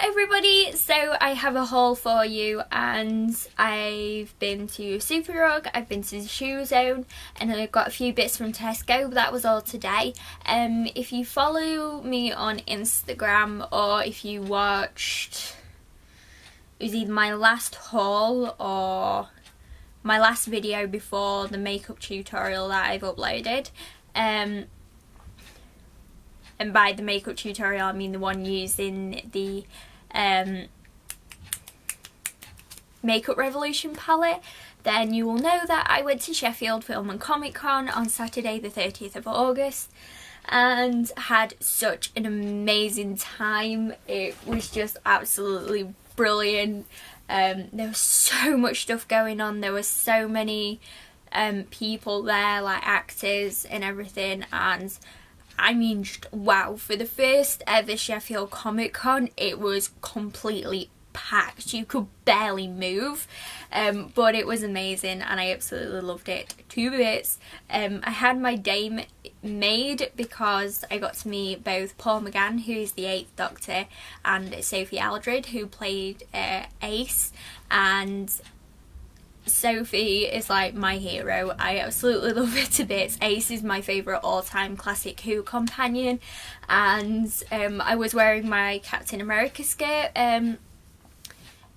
everybody, so I have a haul for you, and I've been to Superdrug, I've been to the Shoe Zone, and I've got a few bits from Tesco, but that was all today. If you follow me on Instagram, or if you watched, it was either my last haul or my last video before the makeup tutorial that I've uploaded, and by the makeup tutorial I mean the one using the Makeup Revolution palette, then you will know that I went to Sheffield Film and Comic Con on Saturday the 30th of August and had such an amazing time. It was just absolutely brilliant. There was so much stuff going on, there were so many people there, like actors and everything, and I mean, just wow, for the first ever Sheffield Comic Con, it was completely packed. You could barely move, but it was amazing and I absolutely loved it to bits. I had my day made because I got to meet both Paul McGann, who's the 8th Doctor, and Sophie Aldred, who played Ace, and Sophie is like my hero. I absolutely love her to bits. Ace is my favourite all-time classic Who companion, and I was wearing my Captain America skirt.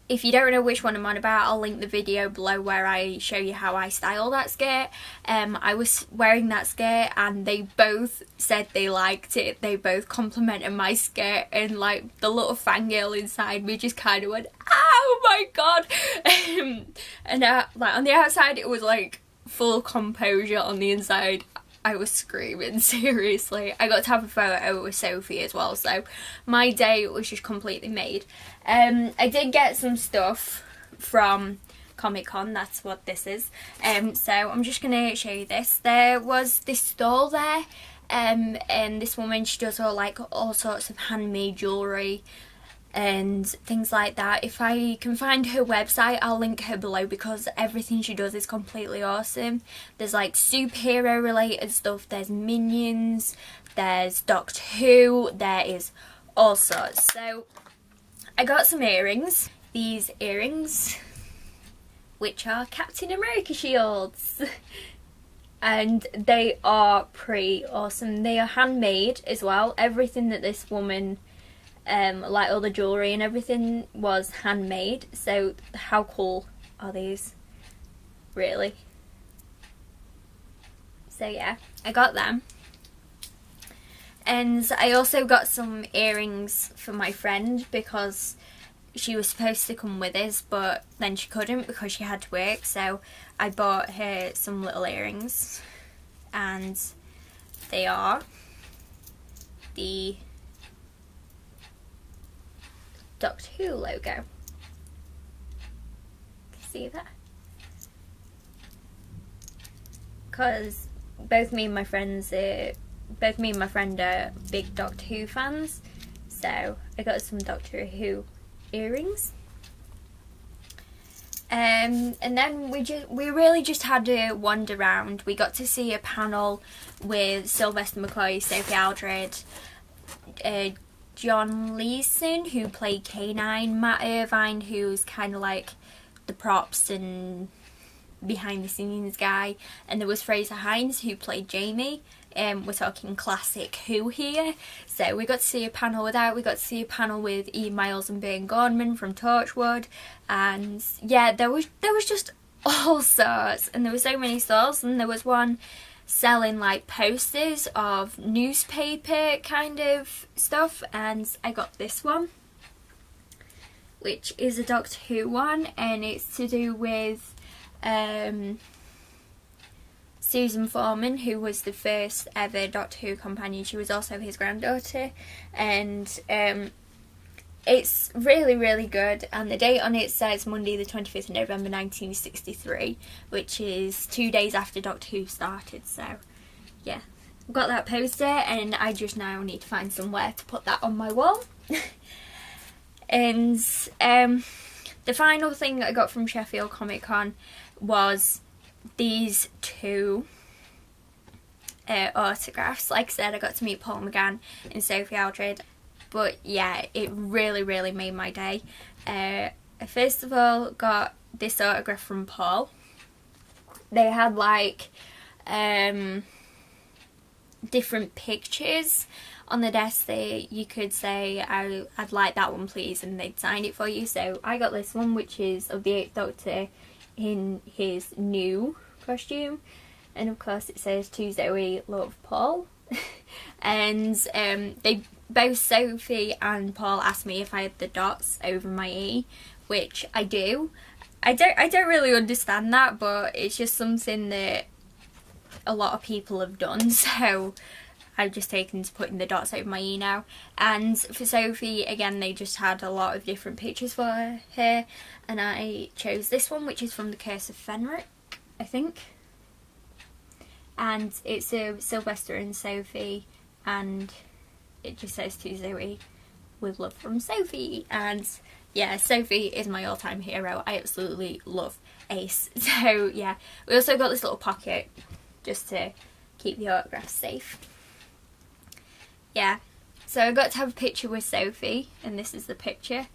If you don't know which one I'm on about, I'll link the video below where I show you how I style that skirt. I was wearing that skirt and they both said they liked it. They both complimented my skirt, and like the little fangirl inside me just kind of went, oh my god. And like on the outside it was like full composure, on the inside I was screaming, seriously. I got to have a photo with Sophie as well, so my day was just completely made. I did get some stuff from Comic Con, that's what this is. So I'm just going to show you this. There was this stall there, and this woman, she does all sorts of handmade jewellery and things like that. If I can find her website, I'll link her below because everything she does is completely awesome. There's like superhero related stuff, there's Minions, there's Doctor Who, there is all sorts. So I got some earrings. These earrings, which are Captain America shields, and they are pretty awesome. They are handmade as well. Everything that this woman like all the jewellery and everything was handmade, so how cool are these, really? So yeah, I got them, and I also got some earrings for my friend because she was supposed to come with us but then she couldn't because she had to work, so I bought her some little earrings, and they are the Doctor Who logo. See that? Because both me and my friend are big Doctor Who fans, so I got some Doctor Who earrings. And then we really just had to wander around. We got to see a panel with Sylvester McCoy, Sophie Aldred, John Leeson, who played K9, Matt Irvine, who's kind of like the props and behind the scenes guy, and there was Fraser Hines, who played Jamie. We're talking classic Who here. So we got to see a panel with that. We got to see a panel with E. Miles and Byrne Gorman from Torchwood, and yeah, there was just all sorts, and there were so many stalls, and there was one selling like posters of newspaper kind of stuff, and I got this one, which is a Doctor Who one, and it's to do with Susan Foreman, who was the first ever Doctor Who companion. She was also his granddaughter, and it's really, really good, and the date on it says Monday the 25th of November 1963, which is 2 days after Doctor Who started, so yeah. I've got that poster, and I just now need to find somewhere to put that on my wall. And the final thing I got from Sheffield Comic Con was these two autographs. Like I said, I got to meet Paul McGann and Sophie Aldred. But yeah, it really made my day. I first of all got this autograph from Paul. They had like different pictures on the desk that you could say, I'd like that one please, and they'd sign it for you. So I got this one, which is of the 8th Doctor in his new costume, and of course it says to Zoe, love, Paul. And they both, Sophie and Paul, asked me if I had the dots over my E, which I do. I don't really understand that, but it's just something that a lot of people have done, so I've just taken to putting the dots over my E now. And for Sophie, again, they just had a lot of different pictures for her, and I chose this one, which is from The Curse of Fenric, I think. And it's a Sylvester and Sophie, and it just says to Zoe, with love from Sophie. And yeah, Sophie is my all-time hero. I absolutely love Ace. So yeah, we also got this little pocket just to keep the autographs safe. Yeah, so I got to have a picture with Sophie, and this is the picture.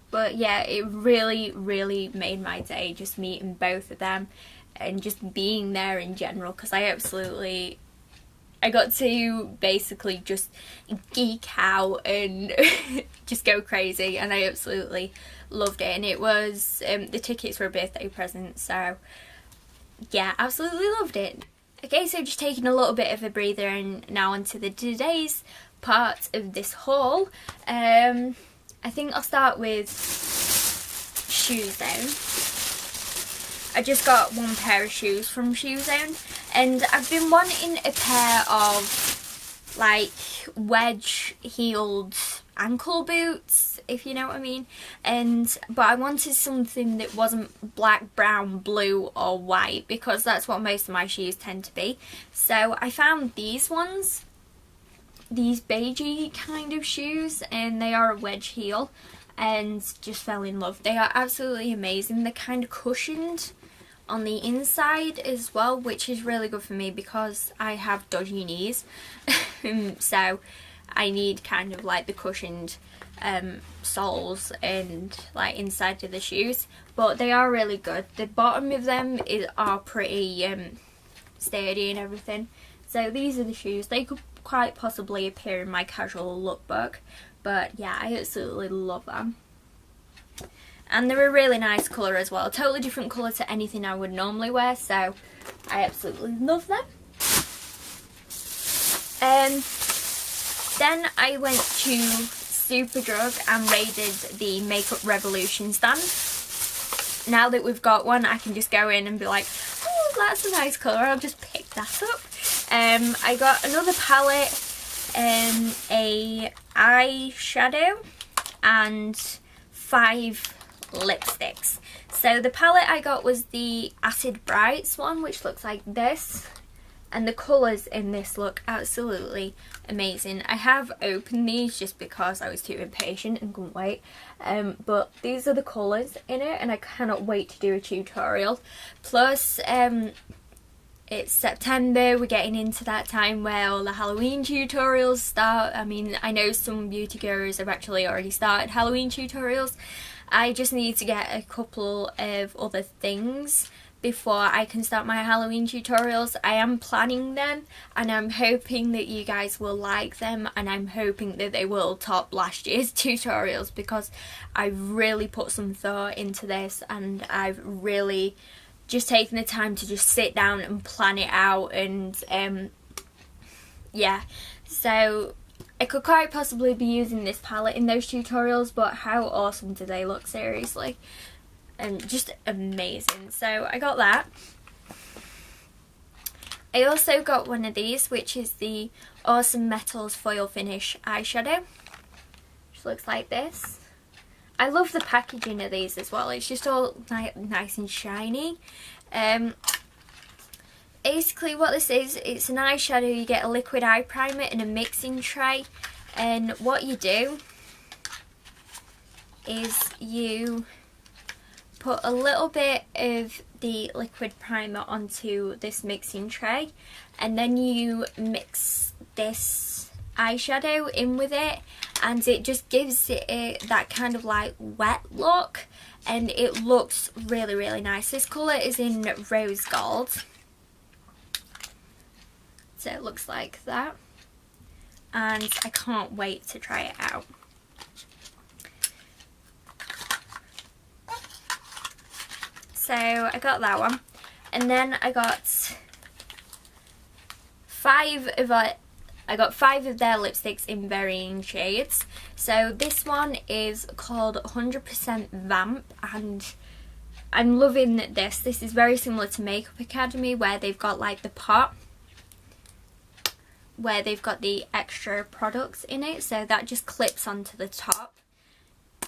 But yeah, it really made my day, just meeting both of them and just being there in general, because I got to basically just geek out and just go crazy, and I absolutely loved it. And it was, the tickets were a birthday present, so yeah, absolutely loved it. Okay, so just taking a little bit of a breather and now onto today's part of this haul. I think I'll start with Shoe Zone. I just got one pair of shoes from Shoe Zone, and I've been wanting a pair of like wedge-heeled ankle boots, if you know what I mean. But I wanted something that wasn't black, brown, blue or white, because that's what most of my shoes tend to be. So I found these ones, these beigey kind of shoes, and they are a wedge heel, and just fell in love. They are absolutely amazing. They're kind of cushioned on the inside as well, which is really good for me because I have dodgy knees. So I need kind of like the cushioned soles and like inside of the shoes, but they are really good. The bottom of them are pretty sturdy and everything. So these are the shoes. They could quite possibly appear in my casual lookbook, but yeah, I absolutely love them. And they're a really nice colour as well, a totally different colour to anything I would normally wear, so I absolutely love them. Then I went to Superdrug and raided the Makeup Revolution stand. Now that we've got one, I can just go in and be like, oh, that's a nice colour, I'll just pick that up. I got another palette, a eyeshadow, and 5 lipsticks. So the palette I got was the Acid Brights one, which looks like this, and the colours in this look absolutely amazing. I have opened these just because I was too impatient and couldn't wait, but these are the colours in it, and I cannot wait to do a tutorial. Plus it's September, we're getting into that time where all the Halloween tutorials start. I mean, I know some beauty gurus have actually already started Halloween tutorials. I just need to get a couple of other things before I can start my Halloween tutorials. I am planning them, and I'm hoping that you guys will like them, and I'm hoping that they will top last year's tutorials, because I've really put some thought into this, and I've really just taken the time to just sit down and plan it out. And yeah, so I could quite possibly be using this palette in those tutorials, but how awesome do they look, seriously? And just amazing. So I got that. I also got one of these, which is the Awesome Metals Foil Finish eyeshadow, which looks like this. I love the packaging of these as well. It's just all nice and shiny. Basically what this is, it's an eyeshadow. You get a liquid eye primer and a mixing tray, and what you do is you put a little bit of the liquid primer onto this mixing tray, and then you mix this eyeshadow in with it, and it just gives it that kind of like wet look, and it looks really, really nice. This colour is in Rose Gold, so it looks like that, and I can't wait to try it out. So I got that one, and then I got five of their lipsticks in varying shades. So this one is called 100% Vamp, and I'm loving this. This is very similar to Makeup Academy, where they've got like the pot where they've got the extra products in it, so that just clips onto the top.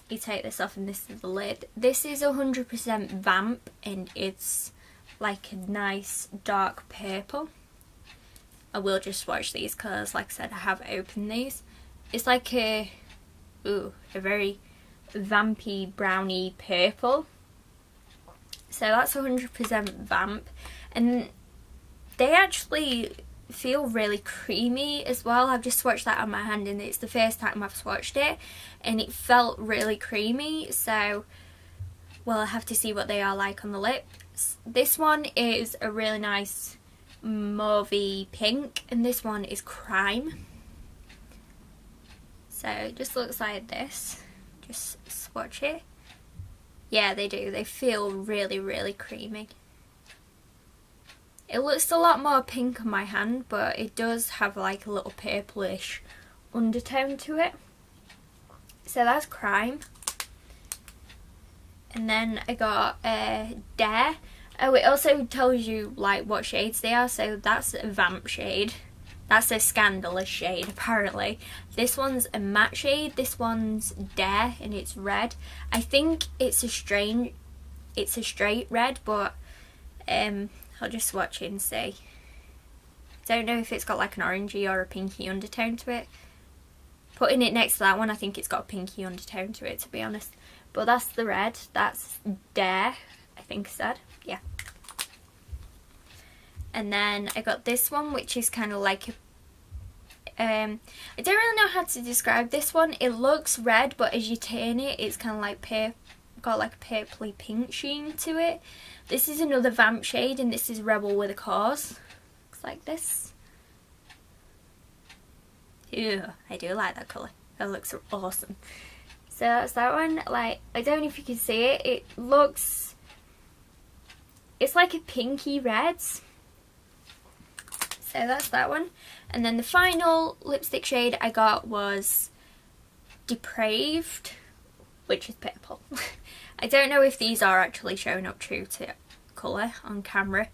You take this off and this is the lid. This is 100% Vamp, and it's like a nice dark purple. I will just swatch these because, like I said, I have opened these. It's like a very vampy browny purple. So that's 100% Vamp, and they actually feel really creamy as well. I've just swatched that on my hand, and it's the first time I've swatched it, and it felt really creamy. So, well, I have to see what they are like on the lips. This one is a really nice mauvey pink, and this one is Crime. So it just looks like this. Just swatch it. Yeah, they do. They feel really, really creamy. It looks a lot more pink on my hand, but it does have like a little purplish undertone to it. So that's Crime. And then I got Dare. Oh, it also tells you like what shades they are. So that's a Vamp shade. That's a Scandalous shade, apparently. This one's a matte shade. This one's Dare, and it's red. I think it's a straight red, but I'll just swatch it and see. Don't know if it's got like an orangey or a pinky undertone to it. Putting it next to that one, I think it's got a pinky undertone to it, to be honest. But that's the red. That's Dare, I think I said. Yeah. And then I got this one, which is kind of like a I don't really know how to describe this one. It looks red, but as you turn it, it's kind of like got like a purpley pink sheen to it. This is another Vamp shade, and this is Rebel with a Cause. Looks like this. Ew, I do like that colour. That looks awesome. So that's that one. Like, I don't know if you can see it. It looks... It's like a pinky red. So that's that one. And then the final lipstick shade I got was Depraved, which is purple. I don't know if these are actually showing up true to colour on camera.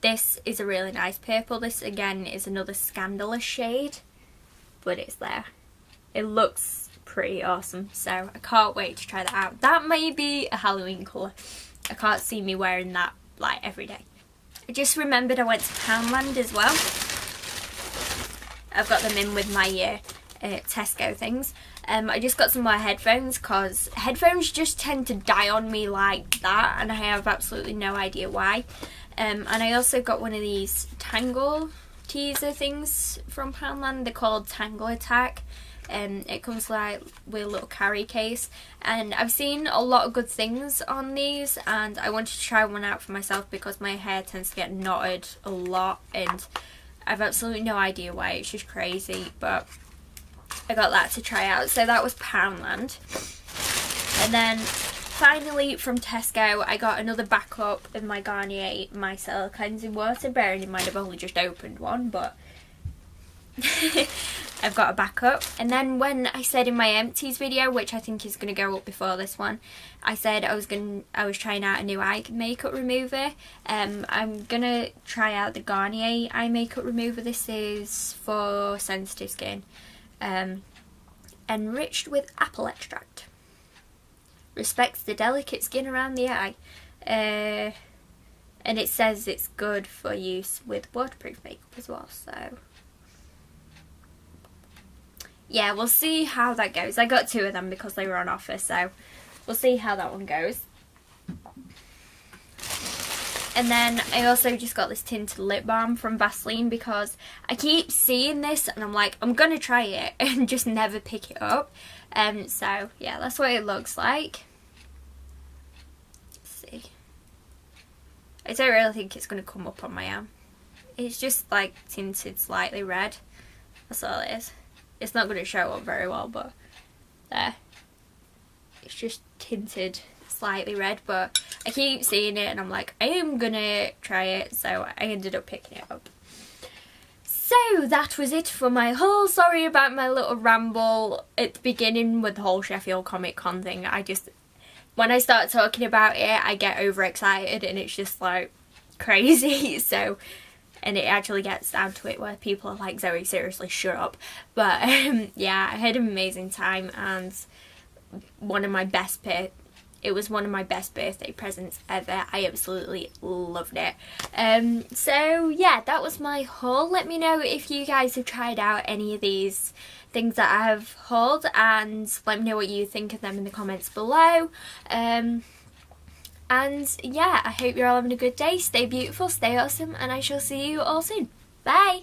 This is a really nice purple. This again is another Scandalous shade, but it's there. It looks pretty awesome, so I can't wait to try that out. That may be a Halloween colour. I can't see me wearing that like every day. I just remembered I went to Poundland as well. I've got them in with my Tesco things. I just got some more headphones, because headphones just tend to die on me like that, and I have absolutely no idea why. And I also got one of these Tangle teaser things from Poundland. They're called Tangle Attack. It comes like with a little carry case, and I've seen a lot of good things on these, and I wanted to try one out for myself because my hair tends to get knotted a lot, and I've absolutely no idea why. It's just crazy, but I got that to try out. So that was Poundland. And then finally from Tesco, I got another backup of my Garnier Micellar Cleansing Water, bearing in mind I've only just opened one, but I've got a backup. And then when I said in my empties video, which I think is going to go up before this one, I said I was trying out a new eye makeup remover. I'm going to try out the Garnier eye makeup remover. This is for sensitive skin. Enriched with apple extract. Respects the delicate skin around the eye. And it says it's good for use with waterproof makeup as well, so yeah, we'll see how that goes. I got 2 of them because they were on offer, so we'll see how that one goes. And then I also just got this tinted lip balm from Vaseline because I keep seeing this and I'm like, I'm gonna try it and just never pick it up. So yeah, that's what it looks like. Let's see. I don't really think it's gonna come up on my arm. It's just like tinted slightly red. That's all it is. It's not gonna show up very well, but there. It's just tinted slightly red, but I keep seeing it and I'm like, I am gonna try it, so I ended up picking it up. So that was it for my haul. Sorry about my little ramble at the beginning with the whole Sheffield Comic Con thing. When I start talking about it, I get overexcited and it's just like crazy. So, and it actually gets down to it where people are like, Zoe, seriously, shut up. But yeah, I had an amazing time, and it was one of my best birthday presents ever. I absolutely loved it. So yeah, that was my haul. Let me know if you guys have tried out any of these things that I have hauled, and let me know what you think of them in the comments below. And yeah, I hope you're all having a good day. Stay beautiful, stay awesome, and I shall see you all soon. Bye!